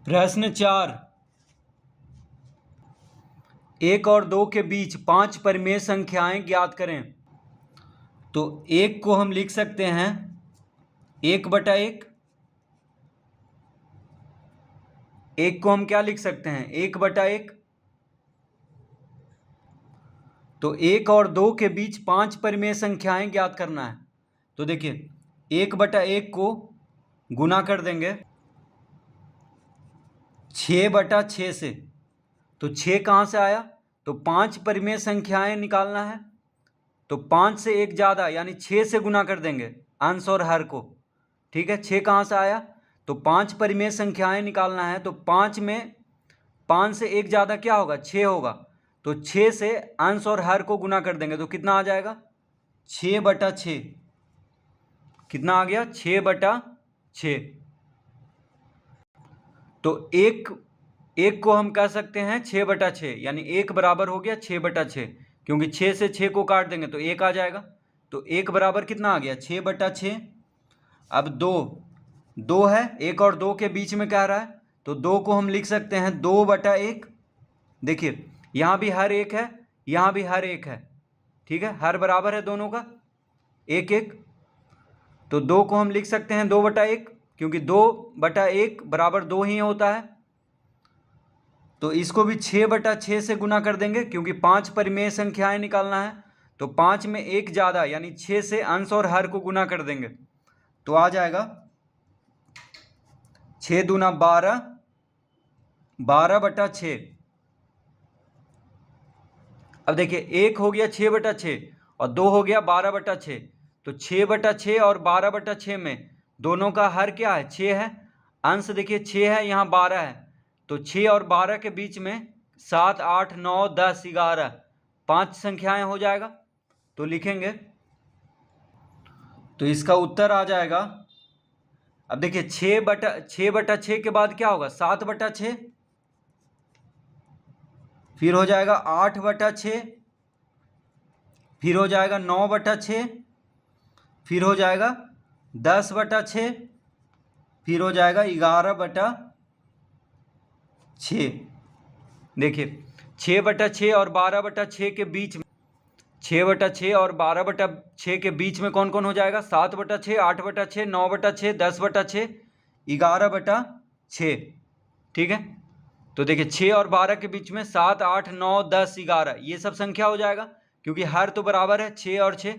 प्रश्न 4, 1 और 2 के बीच 5 परिमेय संख्याएं ज्ञात करें। तो 1 को हम लिख सकते हैं 1/1। 1 को हम क्या लिख सकते हैं 1/1। तो 1 और 2 के बीच 5 परिमेय संख्याएं ज्ञात करना है। तो देखिए 1/1 को गुना कर देंगे 6/6 से। तो 6 कहाँ से आया? तो 5 परिमेय संख्याएं निकालना है। तो 5 से 1 ज़्यादा यानी 6 से गुना कर देंगे अंश और हर को। ठीक है, 6 कहाँ से आया? तो 5 परिमेय संख्याएं निकालना है। तो 5 में 5 से 1 ज़्यादा क्या होगा? 6 होगा। तो 6 से अंश और हर को गुना कर देंगे तो कितना आ जाएगा? 6/6। कितना आ गया? 6/6। तो एक को हम कह सकते हैं 6/6 यानी 1 बराबर हो गया 6/6, क्योंकि 6 से 6 को काट देंगे तो 1 आ जाएगा। तो 1 बराबर कितना आ गया? 6/6। अब 2 है, 1 और 2 के बीच में कह रहा है तो 2 को हम लिख सकते हैं 2/1। देखिए यहाँ भी हर 1 है, यहाँ भी हर 1 है। ठीक है, हर बराबर है दोनों का 1/1। तो 2 को हम लिख सकते हैं 2/1, क्योंकि 2/1 बराबर 2 ही होता है। तो इसको भी 6/6 से गुना कर देंगे, क्योंकि 5 परिमेय संख्याएं निकालना है। तो 5 में 1 ज़्यादा यानी 6 से अंश और हर को गुना कर देंगे तो आ जाएगा 6 दूना 12, 12/6। अब देखिए 1 हो गया 6/6 और 2 हो गया 12/6। तो 6/6 और 12/6 में दोनों का हर क्या है? 6 है। अंश देखिए 6 है, यहाँ 12 है। तो 6 और 12 के बीच में 7, 8, 9, 10, 11 5 संख्याएं हो जाएगा। तो लिखेंगे, तो इसका उत्तर आ जाएगा। अब देखिए 6/6 के बाद क्या होगा? 7/6, फिर हो जाएगा 8/6, फिर हो जाएगा 9/6, फिर हो जाएगा 10/6, फिर हो जाएगा 11/6। देखिए 6/6 और 12/6 के बीच में 6/6 और 12/6 के बीच में कौन कौन हो जाएगा? 7/6, 8/6, 9/6, 10/6, 11/6। ठीक है, तो देखिए 6 और 12 के बीच में 7, 8, 9, 10, 11 ये सब संख्या हो जाएगा, क्योंकि हर तो बराबर है 6 और 6।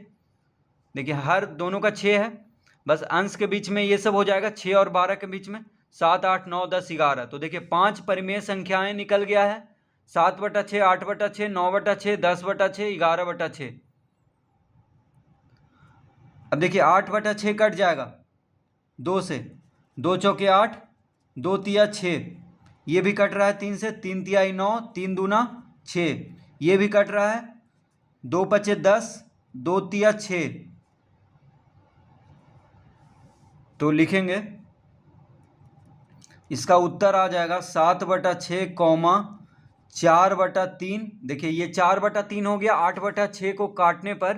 देखिए हर दोनों का 6 है, बस अंश के बीच में ये सब हो जाएगा 6 और 12 के बीच में 7, 8, 9, 10, 11। तो देखिए 5 परिमेय संख्याएं निकल गया है 7/6, 8/6, 9/6, 10/6, 11/6। अब देखिए 8/6 कट जाएगा 2 से, 2 चौके 8, 2 तिया 6, ये भी कट रहा है 3 से, 3 तियाई 9, 3 दूना 6, ये भी कट रहा है 2 पचे 10, 2 तिया 6। तो लिखेंगे इसका उत्तर आ जाएगा 7/6, 4/3। देखिए ये 4/3 हो गया। 8/6 को काटने पर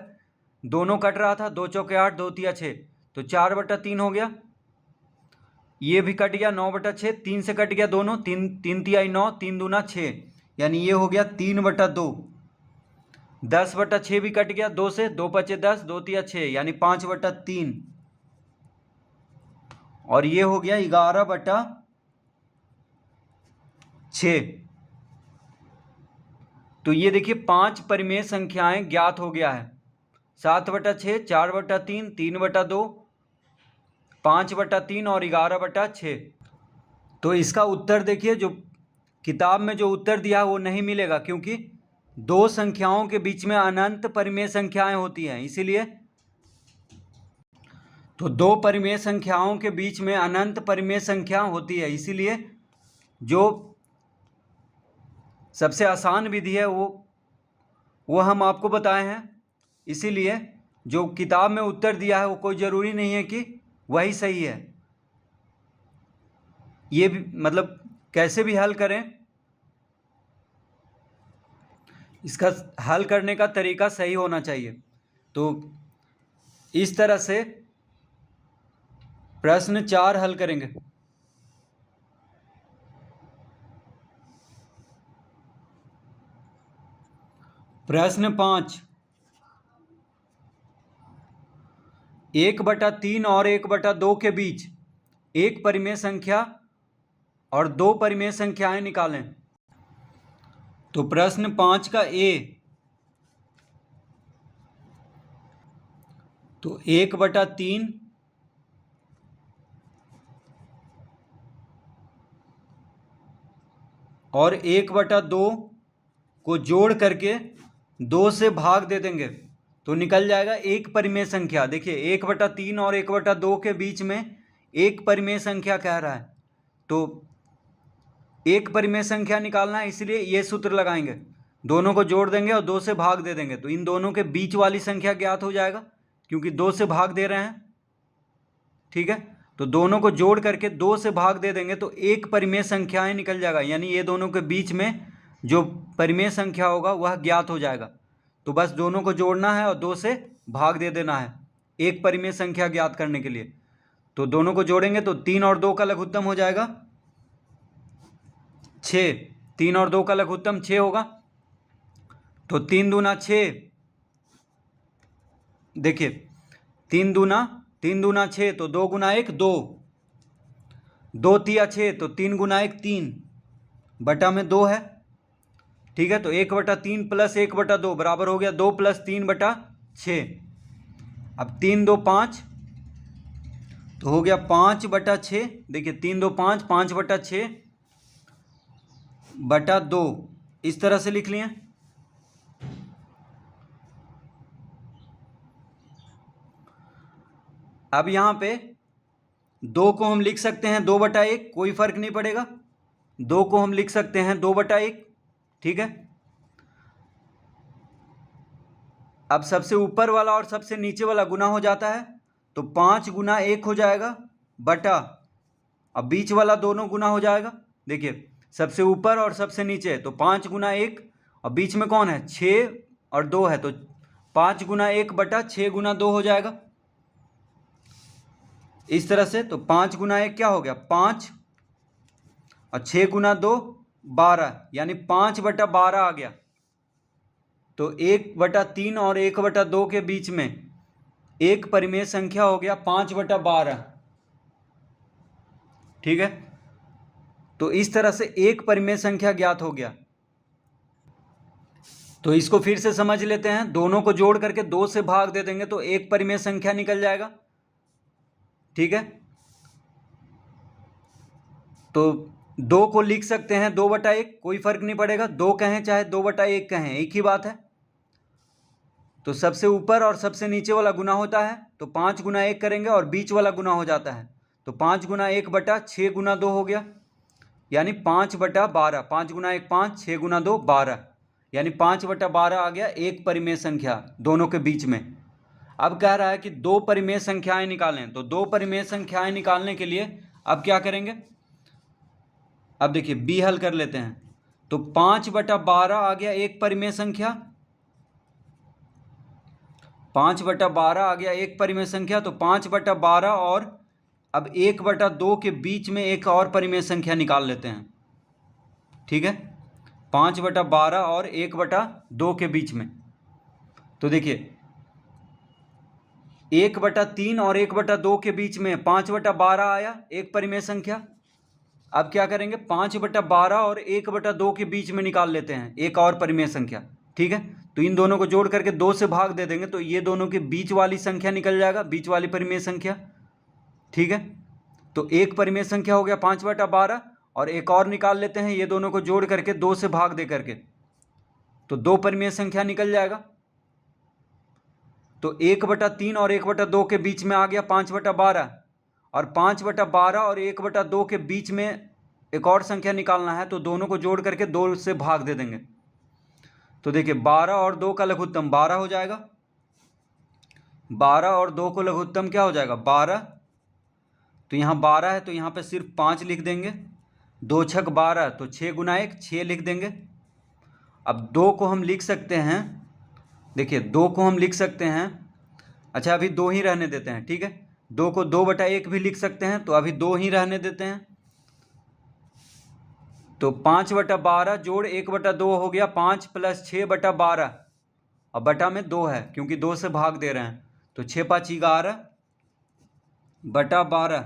दोनों कट रहा था, 2 चौके 8, 2 तिया 6, तो 4/3 हो गया। ये भी कट गया 9/6, 3 से कट गया दोनों, 3 तियाई 9, 3 दूना 6, यानी ये हो गया 3/2। 10/6 भी कट गया 2 से, 2 पचे 10, 2 तिया 6, यानी 5/3। और ये हो गया 11/6। तो ये देखिए 5 परिमेय संख्याएं ज्ञात हो गया है। 7/6, 4/3, 3/2, 5/3 और 11/6। तो इसका उत्तर देखिए, जो किताब में जो उत्तर दिया है वो नहीं मिलेगा, क्योंकि 2 संख्याओं के बीच में अनंत परिमेय संख्याएं होती हैं, इसीलिए। तो 2 परिमेय संख्याओं के बीच में अनंत परिमेय संख्या होती है, इसीलिए जो सबसे आसान विधि है वो हम आपको बताए हैं। इसीलिए जो किताब में उत्तर दिया है वो कोई ज़रूरी नहीं है कि वही सही है। ये भी मतलब कैसे भी हल करें, इसका हल करने का तरीका सही होना चाहिए। तो इस तरह से प्रश्न 4 हल करेंगे। प्रश्न 5, 1/3 और 1/2 के बीच एक परिमेय संख्या और दो परिमेय संख्याएं निकालें। तो प्रश्न 5 का ए, तो 1/3 और 1/2 को जोड़ करके 2 से भाग दे देंगे तो निकल जाएगा एक परिमेय संख्या। देखिए 1/3 और 1/2 के बीच में एक परिमेय संख्या कह रहा है, तो एक परिमेय संख्या निकालना है, इसलिए ये सूत्र लगाएंगे, दोनों को जोड़ देंगे और 2 से भाग दे देंगे तो इन दोनों के बीच वाली संख्या ज्ञात हो जाएगा क्योंकि 2 से भाग दे रहे हैं। ठीक है, तो दोनों को जोड़ करके 2 से भाग दे देंगे तो एक परिमेय संख्याएं निकल जाएगा, यानी ये दोनों के बीच में जो परिमेय संख्या होगा वह ज्ञात हो जाएगा। तो बस दोनों को जोड़ना है और 2 से भाग दे देना है एक परिमेय संख्या ज्ञात करने के लिए। तो दोनों को जोड़ेंगे तो 3 और 2 का लघुत्तम हो जाएगा 6, 3 और 2 का लघुत्तम 6 होगा। तो 3 दूना 6, देखिए 3 दूना 6, तो 2 गुना 1 2, 2 तिया 6, तो 3 गुना 1 3, बटा में 2 है। ठीक है, तो 1/3 प्लस 1/2 बराबर हो गया 2 + 3/6। अब 3 2 5, तो हो गया 5/6। देखिए 3 2 5, 5/6 बटा 2, इस तरह से लिख लिए। अब यहाँ पे 2 को हम लिख सकते हैं 2/1, कोई फर्क नहीं पड़ेगा। 2 को हम लिख सकते हैं 2/1। ठीक है, अब सबसे ऊपर वाला और सबसे नीचे वाला गुना हो जाता है तो 5 गुना 1 हो जाएगा बटा, अब बीच वाला दोनों गुना हो जाएगा। देखिए सबसे ऊपर और सबसे नीचे, तो 5 गुना 1 और बीच में कौन है 6 और 2 है, तो 5 गुना 1 बटा 6 गुना 2 हो जाएगा इस तरह से। तो 5 गुना 1 क्या हो गया 5 और 6 गुना 2 12, यानी 5/12 आ गया। तो 1/3 और 1/2 के बीच में एक परिमेय संख्या हो गया 5/12। ठीक है, तो इस तरह से एक परिमेय संख्या ज्ञात हो गया। तो इसको फिर से समझ लेते हैं, दोनों को जोड़ करके 2 से भाग दे देंगे तो एक परिमेय संख्या निकल जाएगा। ठीक है, तो 2 को लिख सकते हैं 2/1, कोई फर्क नहीं पड़ेगा, 2 कहें चाहे 2/1 कहें एक ही बात है। तो सबसे ऊपर और सबसे नीचे वाला गुना होता है तो 5 गुना 1 करेंगे और बीच वाला गुना हो जाता है, तो 5 गुना 1 बटा 6 गुना 2 हो गया, यानी 5/12। 5 गुना 1 5, 6 गुना 2 12, यानी 5/12 आ गया एक परिमेय संख्या दोनों के बीच में। अब कह रहा है कि दो परिमेय संख्याएं निकालें, तो दो परिमेय संख्याएं निकालने के लिए अब क्या करेंगे, अब देखिए बी हल कर लेते हैं। तो 5/12 आ गया एक परिमेय संख्या, 5/12 आ गया एक परिमेय संख्या। तो 5/12 और अब 1/2 के बीच में एक और परिमेय संख्या निकाल लेते हैं। ठीक है, 5/12 और 1/2 के बीच में, तो देखिए 1/3 और 1/2 के बीच में 5/12 आया एक परिमेय संख्या। अब क्या करेंगे 5/12 और 1/2 के बीच में निकाल लेते हैं एक और परिमेय संख्या। ठीक है, तो इन दोनों को जोड़ करके 2 से भाग दे देंगे तो ये दोनों के बीच वाली संख्या निकल जाएगा, बीच वाली परिमेय संख्या। ठीक है, तो एक परिमेय संख्या हो गया 5/12 और एक और निकाल लेते हैं, ये दोनों को जोड़ करके 2 से भाग दे करके, तो 2 परिमेय संख्या निकल जाएगा। तो 1/3 और 1/2 के बीच में आ गया 5/12 और 5/12 और 1/2 के बीच में एक और संख्या निकालना है, तो दोनों को जोड़ करके 2 से भाग दे देंगे। तो देखिए 12 और 2 का लघुत्तम 12 हो जाएगा, 12 और 2 को लघुत्तम क्या हो जाएगा 12। तो यहाँ 12 है तो यहाँ पे सिर्फ 5 लिख देंगे, 2 छक 12, तो 6 गुना 1 6 लिख देंगे। अब 2 को हम लिख सकते हैं, देखिए 2 को हम लिख सकते हैं, अच्छा अभी 2 ही रहने देते हैं। ठीक है, 2 को 2/1 भी लिख सकते हैं, तो अभी 2 ही रहने देते हैं। तो 5/12 जोड़ 1/2 हो गया 5 + 6/12, और बटा में 2 है क्योंकि 2 से भाग दे रहे हैं, तो 6 5 11 बटा 12,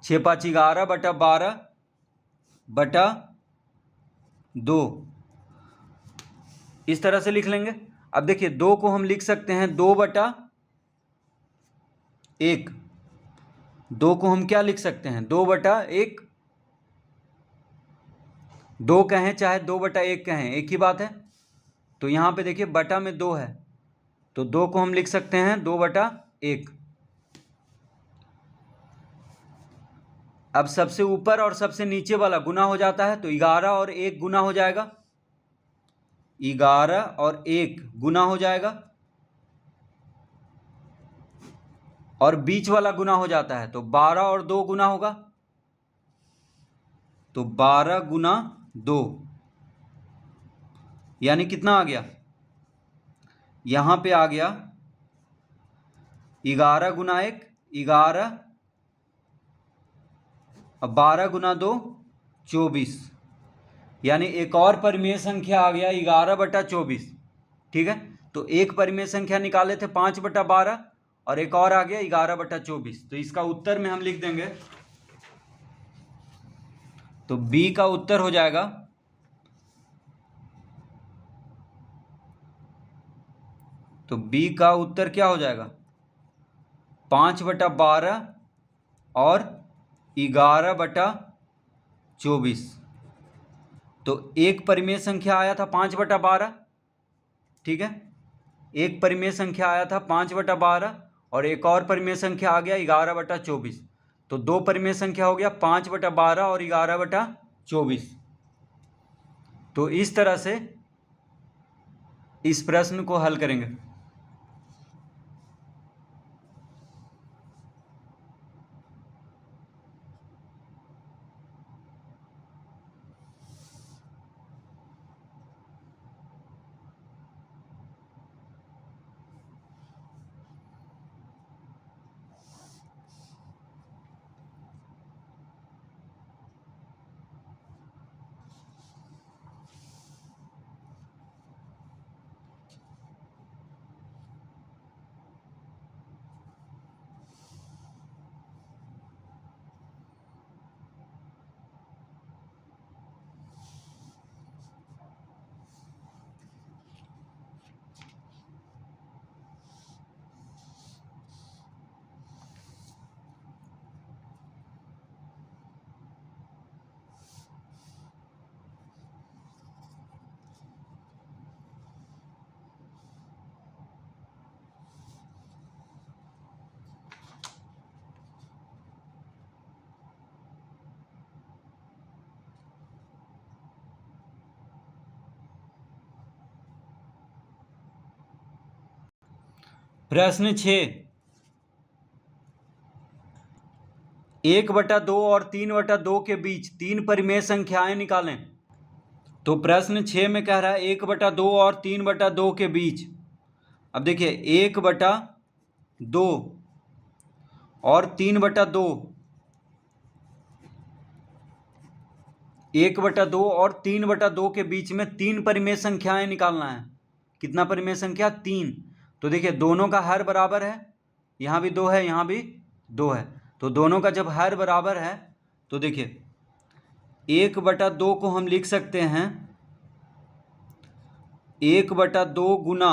6 5 11 बटा 12 बटा 2, इस तरह से लिख लेंगे। अब देखिए 2 को हम लिख सकते हैं 2 बटा 1, 2 को हम क्या लिख सकते हैं 2 बटा 1, 2 कहें चाहे 2 बटा 1 कहें एक ही बात है। तो यहाँ पे देखिए बटा में 2 है, तो 2 को हम लिख सकते हैं 2 बटा 1। अब सबसे ऊपर और सबसे नीचे वाला गुना हो जाता है, तो 11 और 1 गुना हो जाएगा, 11 और 1 गुना हो जाएगा, और बीच वाला गुना हो जाता है, तो 12 और 2 गुना होगा, तो 12 गुना 2, यानी कितना आ गया, यहां पे आ गया 11 गुना 1 11, अब 12 गुना 2 24, यानी एक और परिमेय संख्या आ गया 11 बटा 24। ठीक है, तो एक परिमेय संख्या निकाले थे 5 बटा 12 और एक और आ गया 11 बटा 24। तो इसका उत्तर में हम लिख देंगे, तो बी का उत्तर हो जाएगा तो बी का उत्तर क्या हो जाएगा 5 बटा 12 और 11 बटा 24। तो एक परिमेय संख्या आया था 5 बटा 12, ठीक है, एक परिमेय संख्या आया था 5 बटा 12 और एक और परिमेय संख्या आ गया 11 बटा 24। तो दो परिमेय संख्या हो गया 5 बटा 12 और 11 बटा 24। तो इस तरह से इस प्रश्न को हल करेंगे। प्रश्न 6, 1 बटा 2 और 3 बटा 2 के बीच तीन परिमेय संख्याएं निकालें। तो प्रश्न 6 में कह रहा है 1 बटा 2 और 3 बटा 2 के बीच। अब देखिए 1 बटा 2 और 3 बटा 2, 1 बटा 2 और 3 बटा 2 के बीच में तीन परिमेय संख्याएं निकालना है। कितना परिमेय संख्या 3। तो देखिए दोनों का हर बराबर है, यहाँ भी 2 है यहाँ भी 2 है, तो दोनों का जब हर बराबर है तो देखिए 1 बटा 2 को हम लिख सकते हैं 1 बटा 2 गुना,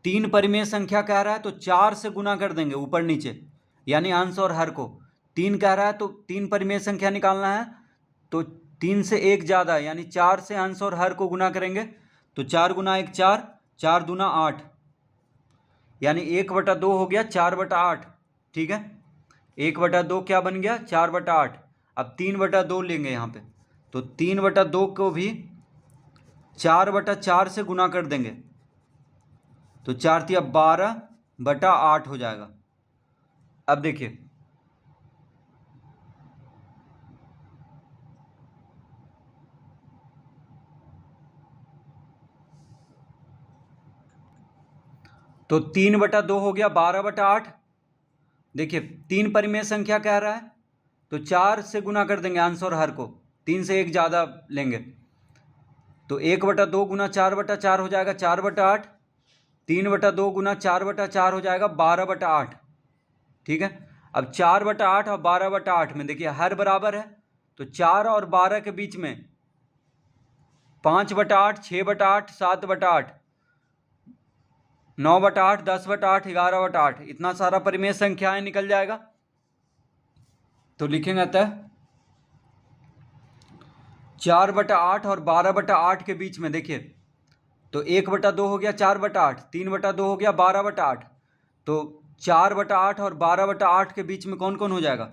तीन परिमेय संख्या कह रहा है तो 4 से गुना कर देंगे ऊपर नीचे, यानी अंश और हर को। 3 कह रहा है तो तीन परिमेय संख्या निकालना है, तो 3 से 1 ज़्यादा यानी 4 से अंश और हर को गुना करेंगे, तो 4 गुना 1 4, 4 दूना 8, यानी 1 बटा 2 हो गया 4 बटा 8। ठीक है, 1 बटा 2 क्या बन गया 4 बटा 8। अब 3 बटा 2 लेंगे यहाँ पे, तो 3 बटा 2 को भी 4 बटा 4 से गुना कर देंगे, तो 4 तिया 12 बटा 8 हो जाएगा। अब देखिए तो 3 बटा 2 हो गया 12 बटा 8। देखिए तीन परिमेय संख्या कह रहा है तो 4 से गुना कर देंगे अंश और हर को, 3 से 1 ज़्यादा लेंगे, तो 1/2 गुना 4/4 हो जाएगा 4/8। 3/2 गुना 4/4 हो जाएगा 12/8। ठीक है, अब 4/8 और 12/8 में देखिए हर बराबर है, तो 4 और 12 के बीच में 5/8, 6/8, 7/8, 9/8, 10/8, 11/8, इतना सारा परिमेय संख्याएं निकल जाएगा। तो लिखेंगे अतः 4/8 और 12/8 के बीच में देखिए, तो 1/2 हो गया 4/8, 3/2 हो गया 12/8, तो 4/8 और 12/8 के बीच में कौन कौन हो जाएगा?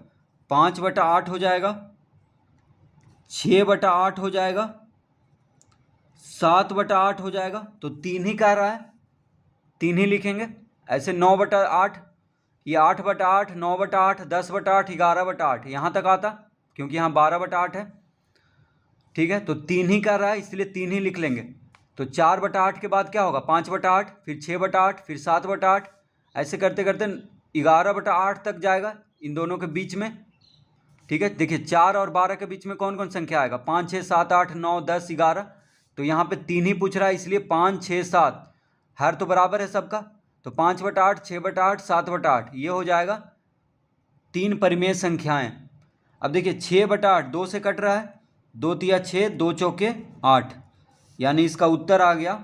5/8 हो जाएगा, 6/8 हो जाएगा, 7/8 हो जाएगा। तो 3 ही कह रहा है, 3 ही लिखेंगे। ऐसे 9/8, ये 8/8, 9/8, 10/8, 11/8 यहाँ तक आता, क्योंकि यहाँ 12/8 है। ठीक है, तो 3 ही कर रहा है, इसलिए 3 ही लिख लेंगे। तो 4/8 के बाद क्या होगा? 5/8, फिर 6/8, फिर 7/8, ऐसे करते करते 11/8 तक जाएगा इन दोनों के बीच में। ठीक है, देखिए 4 और 12 के बीच में कौन कौन संख्या आएगा? 5, 6, 7, 8, 9, 10, 11। तो यहाँ पे 3 ही पूछ रहा है, इसलिए 5, 6, 7 हर तो बराबर है सबका, तो 5/8, 6/8, 7/8 ये हो जाएगा 3 परिमेय संख्याएं। अब देखिए 6/8 2 से कट रहा है, 2 तिया 6, 2 चौके 8, यानी इसका उत्तर आ गया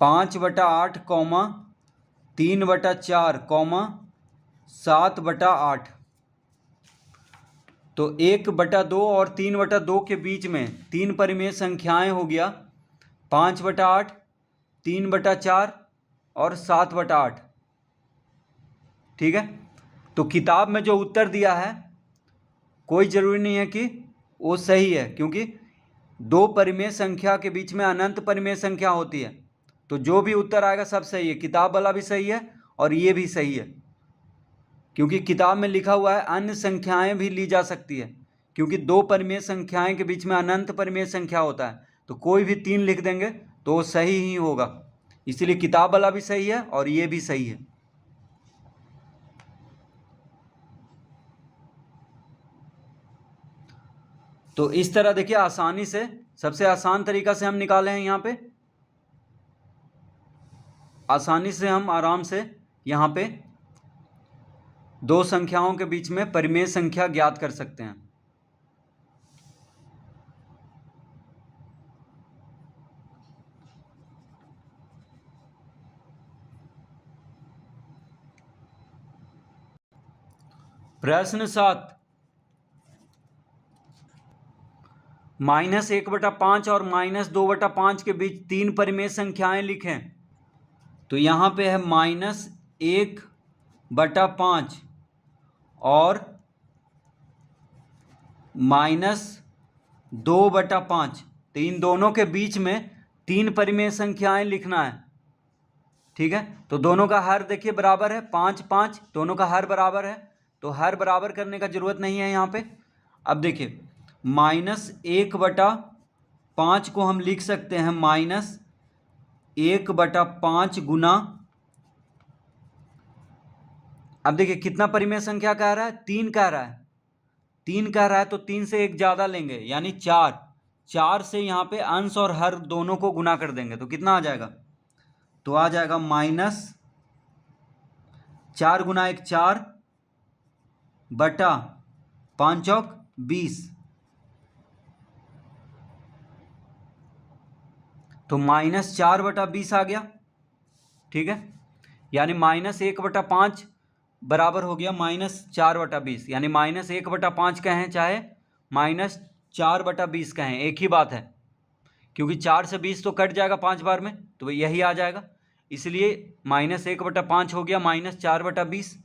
5/8, 3/4, 7/8। तो 1/2 और 3/2 के बीच में 3 परिमेय संख्याएं हो गया 5/8, 3/4 और 7/8। ठीक है, तो किताब में जो उत्तर दिया है कोई ज़रूरी नहीं है कि वो सही है, क्योंकि 2 परिमेय संख्या के बीच में अनंत परिमेय संख्या होती है, तो जो भी उत्तर आएगा सब सही है। किताब वाला भी सही है और ये भी सही है, क्योंकि किताब में लिखा हुआ है अन्य संख्याएं भी ली जा सकती है, क्योंकि 2 परिमेय संख्याएं के बीच में अनंत परिमेय संख्या होता है, तो कोई भी 3 लिख देंगे तो वो सही ही होगा। इसीलिए किताब वाला भी सही है और ये भी सही है। तो इस तरह देखिए आसानी से, सबसे आसान तरीका से हम निकाले हैं यहाँ पे, आसानी से हम आराम से यहाँ पे 2 संख्याओं के बीच में परिमेय संख्या ज्ञात कर सकते हैं। प्रश्न 7, -1/5 और -2/5 के बीच 3 परिमेय संख्याएं लिखें। तो यहाँ पे है -1/5 और -2/5, तो इन दोनों के बीच में 3 परिमेय संख्याएं लिखना है। ठीक है, तो दोनों का हर देखिए बराबर है, 5, 5, दोनों का हर बराबर है, तो हर बराबर करने का जरूरत नहीं है यहाँ पे। अब देखिए -1/5 को हम लिख सकते हैं -1/5 गुना, अब देखिए कितना परिमेय संख्या कह रहा है? 3 कह रहा है, 3 कह रहा है, तो 3 से 1 ज़्यादा लेंगे यानी 4। 4 से यहाँ पे अंश और हर दोनों को गुना कर देंगे, तो कितना आ जाएगा? तो आ जाएगा -4 गुना 1 4 बटा 5 चौक 20, तो -4/20 आ गया। ठीक है, यानी -1/5 बराबर हो गया -4/20, यानी -1/5 कहें चाहे -4/20 कहें, एक ही बात है, क्योंकि 4 से 20 तो कट जाएगा 5 बार में, तो यही आ जाएगा, इसलिए -1/5 हो गया -4/20,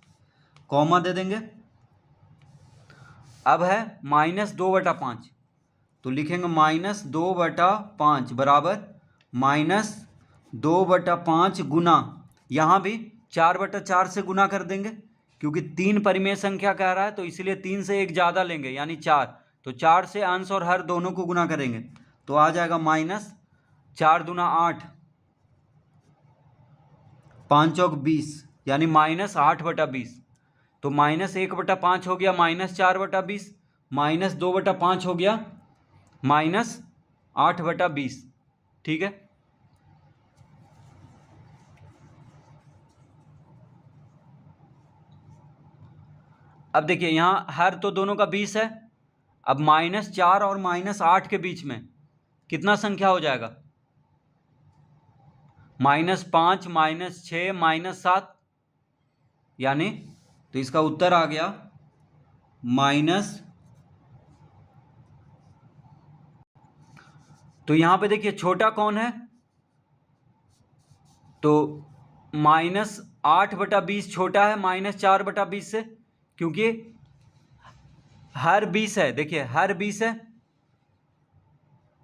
कॉमा दे देंगे। अब है -2/5, तो लिखेंगे -2/5 बराबर -2/5 गुना, यहाँ भी 4/4 से गुना कर देंगे, क्योंकि 3 परिमेय संख्या कह रहा है, तो इसलिए 3 से 1 ज़्यादा लेंगे यानी 4, तो 4 से अंश और हर दोनों को गुना करेंगे, तो आ जाएगा -4 दूना 8, 5 चौक 20, यानी -8/20, तो -1/5 हो गया -4/20, -2/5 हो गया 8/20। ठीक है, अब देखिए यहाँ हर तो दोनों का 20 है। अब -4 और -8 के बीच में कितना संख्या हो जाएगा? -5, -6, -7, यानी तो इसका उत्तर आ गया माइनस। तो यहाँ पे देखिए छोटा कौन है, तो -8/20 छोटा है -4/20 से, क्योंकि हर 20 है। देखिए हर 20 है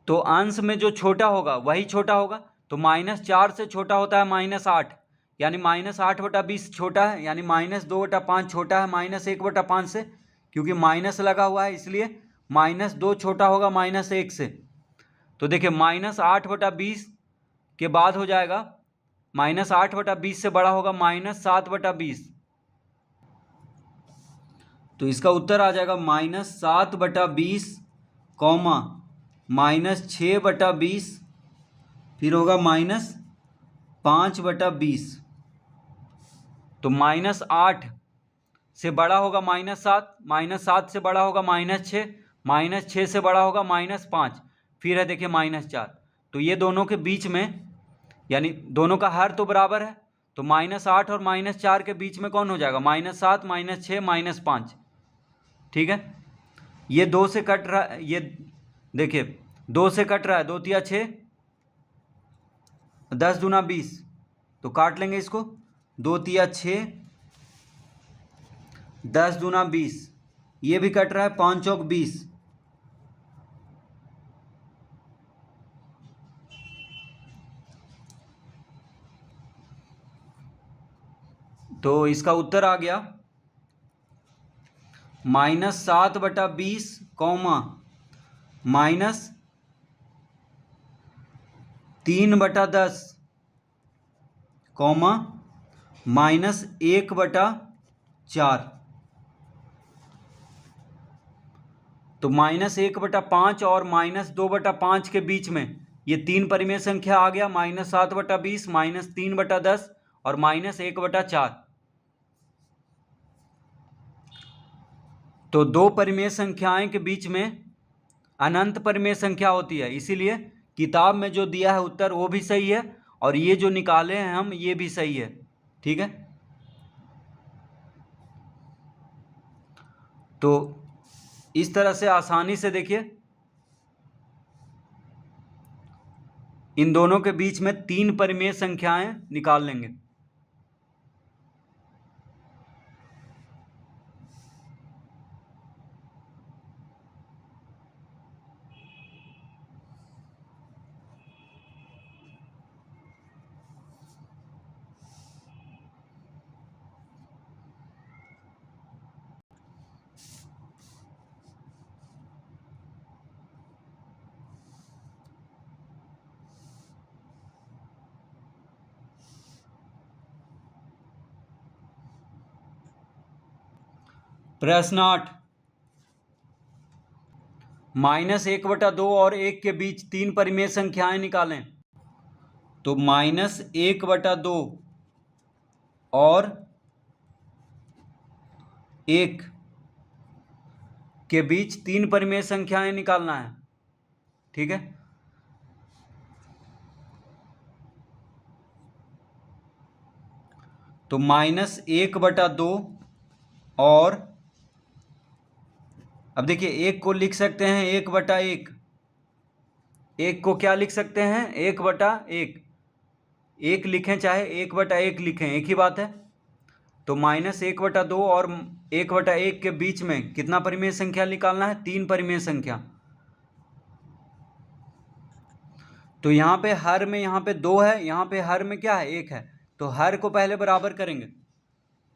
तो अंश में जो छोटा होगा वही छोटा होगा। तो -4 से छोटा होता है -8, यानी -8/20 छोटा है, यानी -2/5 छोटा है -1/5 से, क्योंकि माइनस लगा हुआ है इसलिए -2 छोटा होगा -1 से। तो देखिए -8/20 के बाद हो जाएगा -8/20 से बड़ा होगा -7/20। तो इसका उत्तर आ जाएगा -7/20 कॉमा -6/20, फिर होगा -5/20। तो -8 से बड़ा होगा -7, -7 से बड़ा होगा -6, -6 से बड़ा होगा -5, फिर है देखिए -4। तो ये दोनों के बीच में, यानी दोनों का हर तो बराबर है, तो -8 और -4 के बीच में कौन हो जाएगा? -7, -6, -5। ठीक है, ये 2 से कट रहा है, ये देखिए 2 से कट रहा है, 2 तिया 6, 10 दूना 20, तो काट लेंगे इसको। 2 तिया 6, 10 दूना 20, ये भी कट रहा है, 5 चौक 20। तो इसका उत्तर आ गया -7/20 कौमा -3/10 कौमा -1/4। तो -1/5 और -2/5 के बीच में ये 3 परिमेय संख्या आ गया, -7/20, -3/10 और -1/4। तो 2 परिमेय संख्याएं के बीच में अनंत परिमेय संख्या होती है, इसीलिए किताब में जो दिया है उत्तर वो भी सही है और ये जो निकाले हैं हम ये भी सही है। ठीक है, तो इस तरह से आसानी से देखिए इन दोनों के बीच में 3 परिमेय संख्याएं निकाल लेंगे। प्रश्न 8, -1/2 और 1 के बीच 3 परिमेय संख्याएं निकालें। तो -1/2 और 1 के बीच 3 परिमेय संख्याएं निकालना है। ठीक है, तो -1/2 और अब देखिए 1 को लिख सकते हैं 1/1, 1 को क्या लिख सकते हैं? 1/1, 1 लिखें चाहे 1/1 लिखें, एक ही बात है। तो -1/2 और 1/1 के बीच में कितना परिमेय संख्या निकालना है? 3 परिमेय संख्या। तो यहाँ पे हर में यहाँ पे 2 है, यहाँ पे हर में क्या है? 1 है। तो हर को पहले बराबर करेंगे,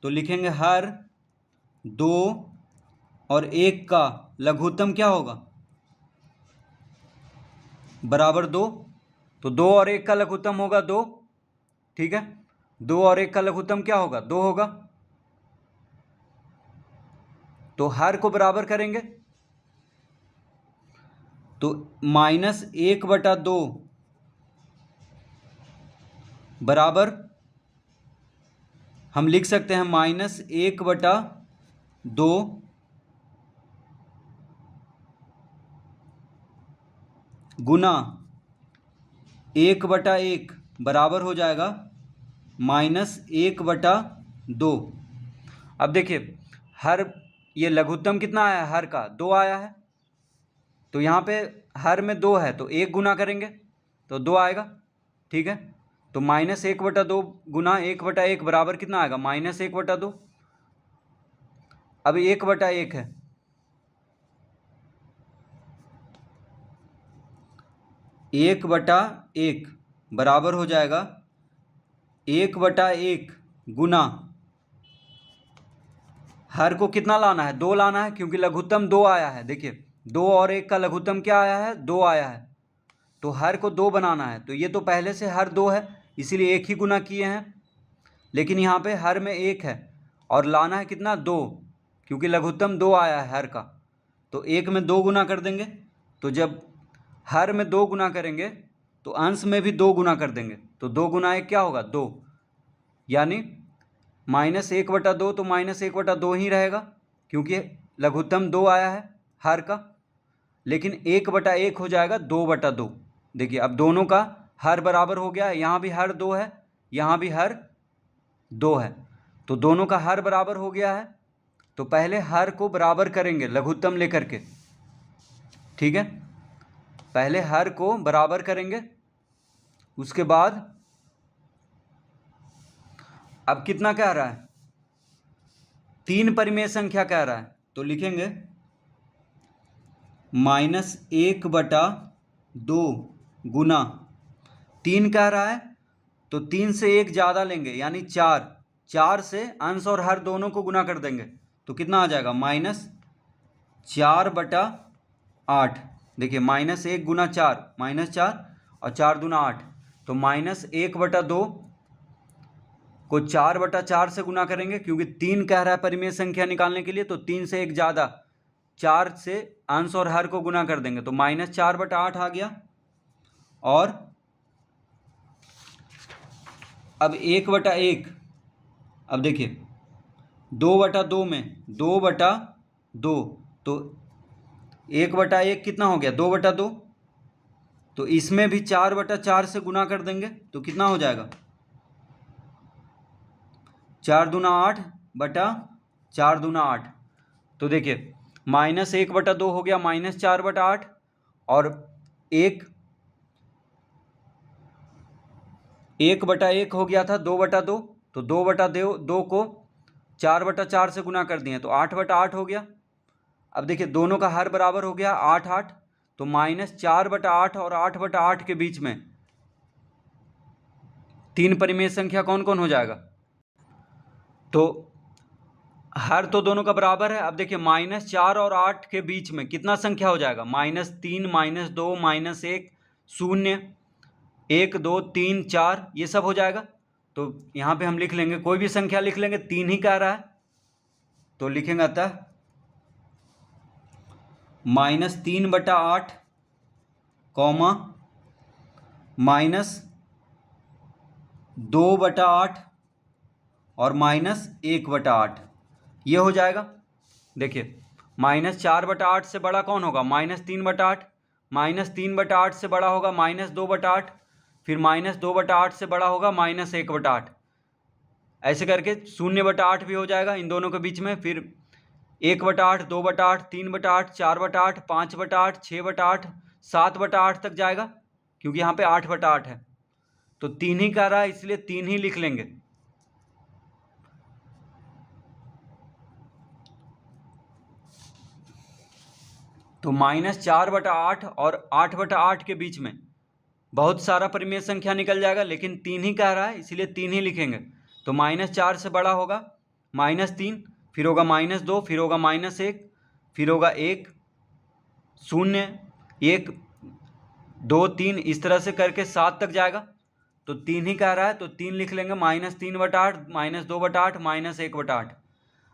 तो लिखेंगे हर 2 और 1 का लघुत्तम क्या होगा? बराबर 2। तो 2 और 1 का लघुत्तम होगा 2। ठीक है, 2 और 1 का लघुत्तम क्या होगा? 2 होगा। तो हर को बराबर करेंगे, तो -1/2 बराबर हम लिख सकते हैं -1/2 गुना 1/1 बराबर हो जाएगा -1/2। अब देखिए हर ये लघुत्तम कितना आया है, हर का 2 आया है, तो यहाँ पे हर में 2 है तो 1 गुना करेंगे तो 2 आएगा, ठीक है। तो -1/2 गुना 1/1 बराबर कितना आएगा, -1/2। अब 1/1 है, 1/1 बराबर हो जाएगा 1/1 गुना, हर को कितना लाना है, 2 लाना है, क्योंकि लघुत्तम 2 आया है। देखिए 2 और 1 का लघुत्तम क्या आया है, 2 आया है, तो हर को 2 बनाना है। तो ये तो पहले से हर 2 है, इसीलिए 1 ही गुना किए हैं, लेकिन यहाँ पे हर में 1 है और लाना है कितना, 2, क्योंकि लघुत्तम 2 आया है हर का, तो 1 में 2 गुना कर देंगे। तो जब हर में 2 गुना करेंगे तो अंश में भी 2 गुना कर देंगे, तो 2 गुना 1 क्या होगा, 2, यानी -1/2 तो -1/2 ही रहेगा, क्योंकि लघुत्तम 2 आया है हर का, लेकिन 1/1 हो जाएगा 2/2। देखिए अब दोनों का हर बराबर हो गया है, यहाँ भी हर 2 है, यहाँ भी हर 2 है, तो दोनों का हर बराबर हो गया है। तो पहले हर को बराबर करेंगे लघुत्तम लेकर के, ठीक है, पहले हर को बराबर करेंगे, उसके बाद अब कितना कह रहा है, 3 परिमेय संख्या कह रहा है, तो लिखेंगे -1/2 गुना 3 कह रहा है, तो 3 से 1 ज़्यादा लेंगे यानी 4, 4 से अंश और हर दोनों को गुना कर देंगे, तो कितना आ जाएगा, -4/8। देखिए -1 गुना 4 -4 और 4 दूना 8, तो -1/2 को 4/4 से गुना करेंगे, क्योंकि 3 कह रहा है परिमेय संख्या निकालने के लिए, तो 3 से 1 ज़्यादा, 4 से अंश और हर को गुना कर देंगे, तो -4/8 आ गया। और अब 1/1, अब देखिए 2/2 में 2/2, तो 1/1 कितना हो गया, 2/2, तो इसमें भी 4/4 से गुना कर देंगे, तो कितना हो जाएगा, 4 दूना 8 बटा 4 दूना 8। तो देखिए -1/2 हो गया -4/8, और 1/1 हो गया था 2/2, तो 2/2 को 4/4 से गुना कर दिए तो 8/8 हो गया। अब देखिए दोनों का हर बराबर हो गया 8/8, तो -4/8 और 8/8 के बीच में 3 परिमेय संख्या कौन कौन हो जाएगा, तो हर तो दोनों का बराबर है। अब देखिए -4 और 8 के बीच में कितना संख्या हो जाएगा, -3 -2 -1 0 1 2 3 4, ये सब हो जाएगा। तो यहाँ पे हम लिख लेंगे, कोई भी संख्या लिख लेंगे, 3 ही कह रहा है, तो लिखेंगे अतः -3/8 कॉमा -2/8 और -1/8, ये हो जाएगा। देखिए -4/8 से बड़ा कौन होगा, -3/8, -3/8 से बड़ा होगा -2/8, फिर -2/8 से बड़ा होगा -1/8, ऐसे करके 0/8 भी हो जाएगा इन दोनों के बीच में, फिर 1/8 2/8 3/8 4/8 5/8 6/8 7/8 तक जाएगा, क्योंकि यहाँ पे 8/8 है, तो 3 ही कह रहा है, इसलिए 3 ही लिख लेंगे। तो -4/8 और 8/8 के बीच में बहुत सारा परिमेय संख्या निकल जाएगा, लेकिन 3 ही कह रहा है, इसलिए 3 ही लिखेंगे। तो -4 से बड़ा होगा -3, फिर होगा -2, फिर होगा -1, फिर होगा 1 0 1 2 3, इस तरह से करके 7 तक जाएगा, तो 3 ही कह रहा है, तो 3 लिख लेंगे, -3/8 -2/8 -1/8।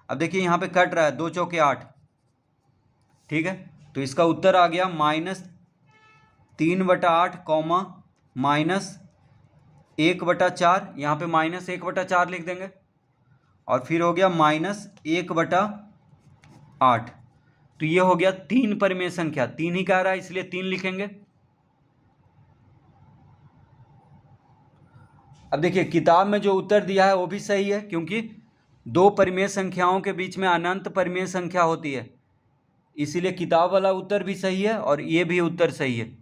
अब देखिए यहाँ पे कट रहा है, 2 चौके 8, ठीक है, तो इसका उत्तर आ गया 3/8 कॉमा माइनस 1/4, यहाँ पे -1/4 लिख देंगे, और फिर हो गया -1/8। तो ये हो गया 3 परिमेय संख्या, 3 ही कह रहा है इसलिए 3 लिखेंगे। अब देखिए किताब में जो उत्तर दिया है वो भी सही है, क्योंकि 2 परिमेय संख्याओं के बीच में अनंत परिमेय संख्या होती है, इसीलिए किताब वाला उत्तर भी सही है और ये भी उत्तर सही है।